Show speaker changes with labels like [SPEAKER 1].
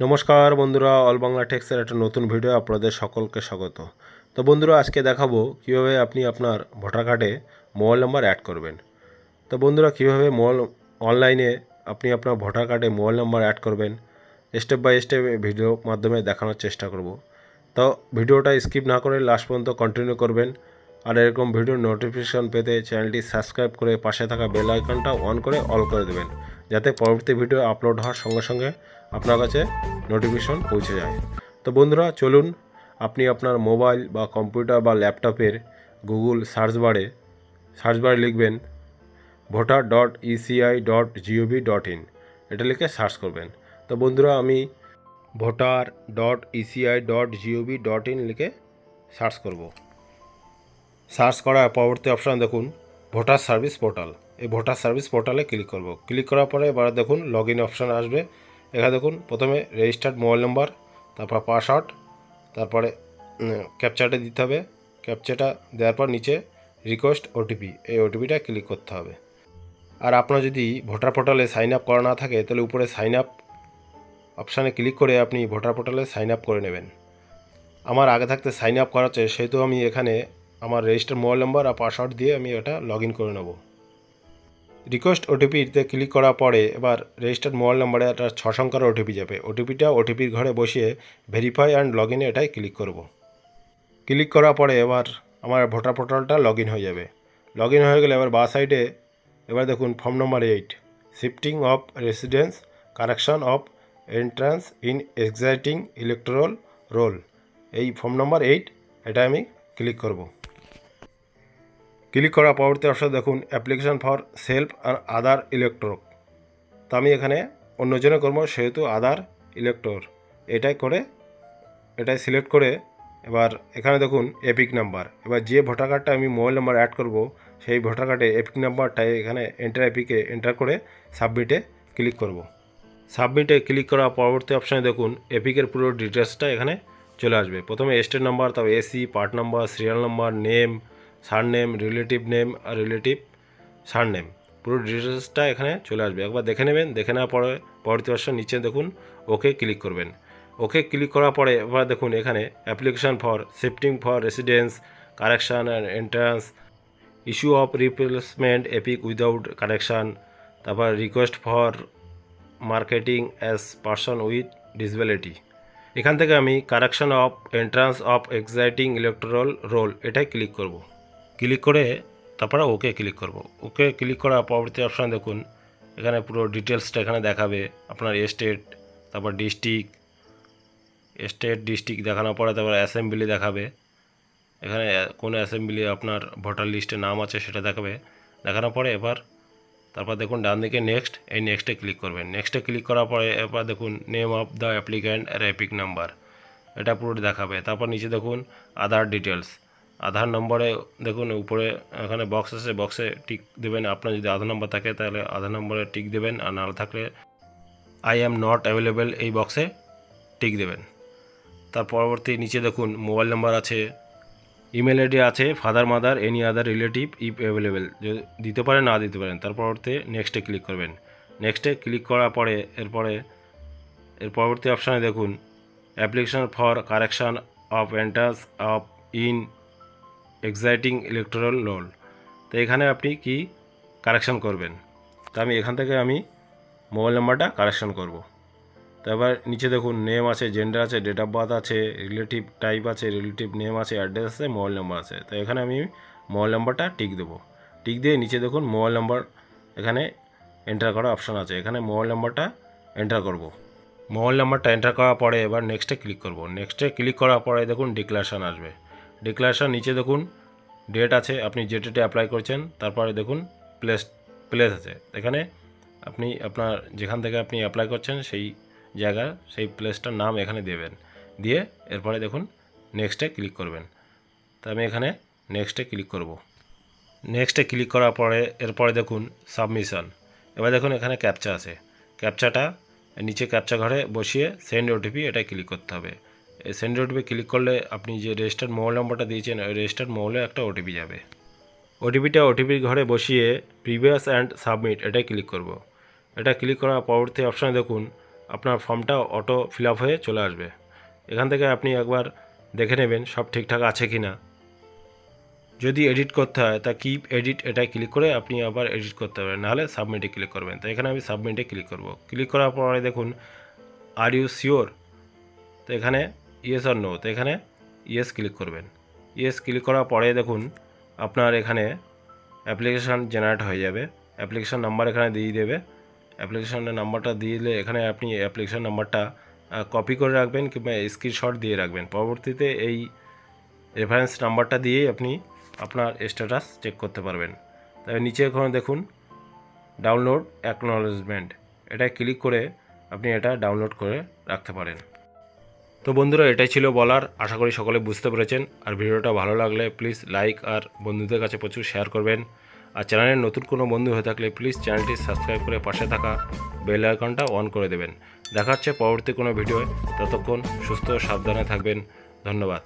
[SPEAKER 1] নমস্কার বন্ধুরা, অল বাংলা টেক্সের একটা নতুন ভিডিও আপনাদের সকলকে স্বাগত। তো বন্ধুরা, আজকে দেখাবো কিভাবে আপনি আপনার ভোটার কার্ডে মোবাইল নাম্বার অ্যাড করবেন। তো বন্ধুরা, কিভাবে অনলাইনে আপনি আপনার ভোটার কার্ডে মোবাইল নাম্বার অ্যাড করবেন স্টেপ বাই স্টেপ ভিডিও মাধ্যমে দেখানোর চেষ্টা করব। তো ভিডিওটা স্কিপ না করে লাস্ট পর্যন্ত কন্টিনিউ করবেন। আর এরকম ভিডিও নোটিফিকেশন পেতে চ্যানেলটি সাবস্ক্রাইব করে পাশে থাকা বেল আইকনটা অন করে অল করে দেবেন, যাতে পরবর্তী ভিডিও আপলোড হওয়ার সঙ্গে সঙ্গে আপনার কাছে নোটিফিকেশন পৌঁছে যায়। তো বন্ধুরা, চলুন আপনি আপনার মোবাইল বা কম্পিউটার বা ল্যাপটপের গুগল সার্চ বারে লিখবেন voter.eci.gov.in, এটা লিখে সার্চ করবেন। তো বন্ধুরা, আমি voter.eci.gov.in লিখে সার্চ করব। সার্চ করার পরবর্তী অপশান দেখুন ভোটার সার্ভিস পোর্টাল। এই ভোটার সার্ভিস পোর্টালে ক্লিক করব। ক্লিক করার পরে এবার দেখুন লগ ইন অপশান আসবে। এখানে দেখুন প্রথমে রেজিস্টার্ড মোবাইল নাম্বার, তারপর পাসওয়ার্ড, তারপরে ক্যাপচাটা দিতে হবে। ক্যাপচাটা দেওয়ার পর নিচে রিকোয়েস্ট ওটিপি, এই ওটিপিটা ক্লিক করতে হবে। আর আপনার যদি ভোটার পোর্টালে সাইন আপ করা না থাকে তাহলে উপরে সাইন আপ অপশানে ক্লিক করে আপনি ভোটার পোর্টালে সাইন আপ করে নেবেন। আমার আগে থাকতে সাইন আপ করা আছে, সেহেতু আমি এখানে আমার রেজিস্টার মোবাইল নাম্বার আর পাসওয়ার্ড দিয়ে আমি এটা লগ ইন করে নেব। রিকোয়েস্ট ওটিপিতে ক্লিক করার পরে এবার রেজিস্টার্ড মোবাইল নাম্বারে একটা 6 সংখ্যার ওটিপি যাবে। ওটিপির ঘরে বসিয়ে ভেরিফাই অ্যান্ড লগ ইনে এটাই ক্লিক করব। ক্লিক করার পরে এবার আমার ভোটার পোর্টালটা লগ ইন হয়ে যাবে। লগ ইন হয়ে গেলে এবার বাঁ সাইডে এবার দেখুন form number 8, shifting of residence, correction of entrance in exciting electoral role, এই ফর্ম নম্বর 8 এটা আমি ক্লিক করব। ক্লিক করার পরবর্তী অপশন দেখুন অ্যাপ্লিকেশন ফর সেলফ আর আদার ইলেকটর। তো আমি এখানে অন্যজনে করবো, সেহেতু আদার ইলেকটর এটাই সিলেক্ট করে এবার এখানে দেখুন এপিক নাম্বার। এবার যে ভোটার কার্ডটা আমি মোবাইল নাম্বার অ্যাড করব সেই ভোটার কার্ডে এপিক নাম্বারটা এখানে এপিকে এন্টার করে সাবমিটে ক্লিক করব। সাবমিটে ক্লিক করার পরবর্তী অপশানে দেখুন এপিকের পুরো ডিটেলসটা এখানে চলে আসবে। প্রথমে স্টেট নাম্বার, তারপর AC, part number, serial number, name, surname, relative name আর রিলেটিভ সারনেম, পুরো ডিটেলসটা এখানে চলে আসবে। একবার দেখে নেবেন। দেখে নেওয়ার পরে পরবর্তী অপশন নিচে দেখুন ওকে ক্লিক করবেন। ওকে ক্লিক করার পরে এবার দেখুন এখানে application for shifting for residence, correction and entrance, issue of replacement EPIC without correction, তারপর request for marketing as person with disability. এখান থেকে আমি correction of entrance of exciting electoral roll এটাই ক্লিক করব। ক্লিক করে তারপরে ওকে ক্লিক করব। Okay click করার পরবর্তী অপশান দেখুন এখানে পুরো ডিটেলসটা এখানে দেখাবে। আপনার স্টেট, তারপর ডিস্ট্রিক্ট দেখানোর পরে তারপর অ্যাসেম্বলি দেখাবে। এখানে কোন অ্যাসেম্বলি আপনার ভোটার লিস্টে নাম আছে সেটা দেখাবে। দেখানোর পরে তারপর দেখুন ডান দিকে নেক্সট, এই নেক্সটে ক্লিক করবেন। নেক্সটে ক্লিক করার পরে এবার দেখুন নেম অফ দ্য অ্যাপ্লিক্যান্ট আর এপিক নাম্বার, এটা পুরো দেখাবে। তারপর নিচে দেখুন আধার ডিটেলস, আধার নম্বরে দেখুন উপরে এখানে বক্স আছে, বক্সে টিক দেবেন। আপনার যদি আধার নম্বর থাকে তাহলে আধার নম্বরে টিক দেবেন, আর না থাকলে আই অ্যাম নট অ্যাভেলেবেল এই বক্সে টিক দেবেন। তার পরবর্তী নিচে দেখুন মোবাইল নাম্বার আছে, ইমেল আইডি আছে, father mother any other relative if available, যদি দিতে পারেন না দিতে পারেন। তার পরবর্তী নেক্সটে ক্লিক করবেন। নেক্সটে ক্লিক করার পরে এর পরবর্তী অপশানে দেখুন application for correction of entrance of in exciting electoral role. তো এখানে আপনি কি কারেকশান করবেন, তো আমি এখান থেকে মোবাইল নাম্বারটা কারেকশান করব। তো এবার নিচে দেখুন নেম আছে, জেন্ডার আছে, ডেট অফ বার্থ আছে, রিলেটিভ টাইপ আছে, রিলেটিভ নেম আছে, অ্যাড্রেস আছে, মোবাইল নাম্বার আছে। তো এখানে আমি মোবাইল নাম্বারটা টিক দেবো। টিক দিয়ে নিচে দেখুন মোবাইল নাম্বার এখানে এন্টার করা অপশান আছে, এখানে মোবাইল নাম্বারটা এন্টার করব। মোবাইল নাম্বারটা এন্টার করার পরে এবার নেক্সটে ক্লিক করব। নেক্সটে ক্লিক করার পরে দেখুন ডিক্লারেশান আসবে। ডিক্লারেশান নিচে দেখুন ডেট আছে, আপনি যে ডেটে অ্যাপ্লাই করছেন, তারপরে দেখুন প্লেস আছে। এখানে আপনি আপনার যেখান থেকে আপনি অ্যাপ্লাই করছেন সেই জায়গা, সেই প্লেসটার নাম এখানে দেবেন। দিয়ে এরপরে দেখুন নেক্সটে ক্লিক করবেন। তো আমি এখানে নেক্সটে ক্লিক করব। নেক্সটে ক্লিক করার পরে এরপরে দেখুন সাবমিশন। এবার দেখুন এখানে ক্যাপচা আছে, ক্যাপচাটা নিচে ক্যাপচা ঘরে বসিয়ে সেন্ড ওটিপি এটাই ক্লিক করতে হবে। এই সেন্ড ওটিপি ক্লিক করলে আপনি যে রেজিস্টার্ড মোবাইল নাম্বারটা দিয়েছেন ওই রেজিস্টার্ড মোবাইলে একটা ওটিপি যাবে। ওটিপির ঘরে বসিয়ে প্রিভিয়াস অ্যান্ড সাবমিট এটাই ক্লিক করব। এটা ক্লিক করার পরবর্তী অপশানে দেখুন আপনার ফর্মটা অটো ফিল আপ হয়ে চলে আসবে। এখান থেকে আপনি একবার দেখে নেবেন সব ঠিকঠাক আছে কি না। যদি এডিট করতে হয় তা কিপ এডিট এটাই ক্লিক করে আপনি আবার এডিট করতে পারবেন, নাহলে সাবমিটে ক্লিক করবেন। তো এখানে আমি সাবমিটে ক্লিক করব। ক্লিক করার পরে দেখুন আর ইউ শিওর, তো এখানে ইয়েস আর নো, তো এখানে ইয়েস ক্লিক করবেন। ইয়েস ক্লিক করার পরে দেখুন আপনার এখানে অ্যাপ্লিকেশান জেনারেট হয়ে যাবে। অ্যাপ্লিকেশান নাম্বার এখানে দিয়ে দেবে। অ্যাপ্লিকেশানের নাম্বারটা দিলে এখানে আপনি অ্যাপ্লিকেশান নাম্বারটা কপি করে রাখবেন কিংবা স্ক্রিনশট দিয়ে রাখবেন। পরবর্তীতে এই রেফারেন্স নাম্বারটা দিয়েই আপনি আপনার স্ট্যাটাস চেক করতে পারবেন। তবে নিচে এখানে দেখুন ডাউনলোড অ্যাকনলেজমেন্ট, এটা ক্লিক করে আপনি এটা ডাউনলোড করে রাখতে পারেন। তো বন্ধুরা, এটাই ছিল বলার। আশা করি সকলে বুঝতে পেরেছেন। আর ভিডিওটা ভালো লাগলে প্লিজ লাইক আর বন্ধুদের কাছে প্রচুর শেয়ার করবেন। আর চ্যানেলের নতুন কোনো বন্ধু হয়ে থাকলে প্লিজ চ্যানেলটি সাবস্ক্রাইব করে পাশে থাকা বেল আইকনটা অন করে দেবেন। দেখা হচ্ছে পরবর্তী কোনো ভিডিওয়। ততক্ষণ সুস্থ সাবধানে থাকবেন। ধন্যবাদ।